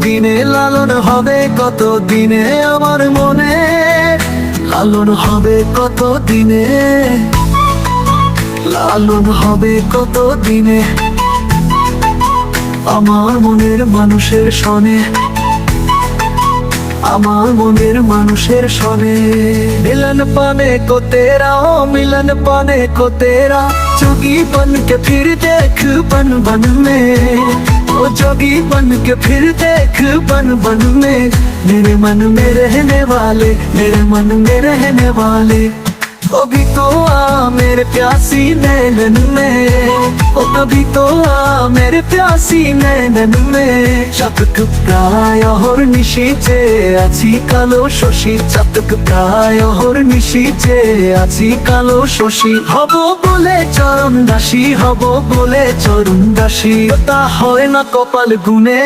দিনে, লালন হবে কত দিনে আমার মনে, লালন হবে কত দিনে, লালন হবে কত দিনে আমার মনের মানুষের সনে, আমার মনের মানুষের সনে। मिलन पाने को तेरा, ओ मिलन पाने को तेरा, जोगी बन के फिर देख बन बन में, ओ जोगी बन के फिर देख बन बन में, मेरे मन में रहने वाले, मेरे मन में रहने वाले, ओ भी तो आ मेरे प्यासी नैनन में, ओ कभी तो आ मेरे प्यासी नैनन में। চাতক প্রায় অহর নিশীথে আছি কালো শশী, চাতক প্রায় অহর নিশীথে আছি কালো শশী। হব বলে চরণ দাসী, হব বলে চরণ দাসী, তা হয় না কপাল গুনে।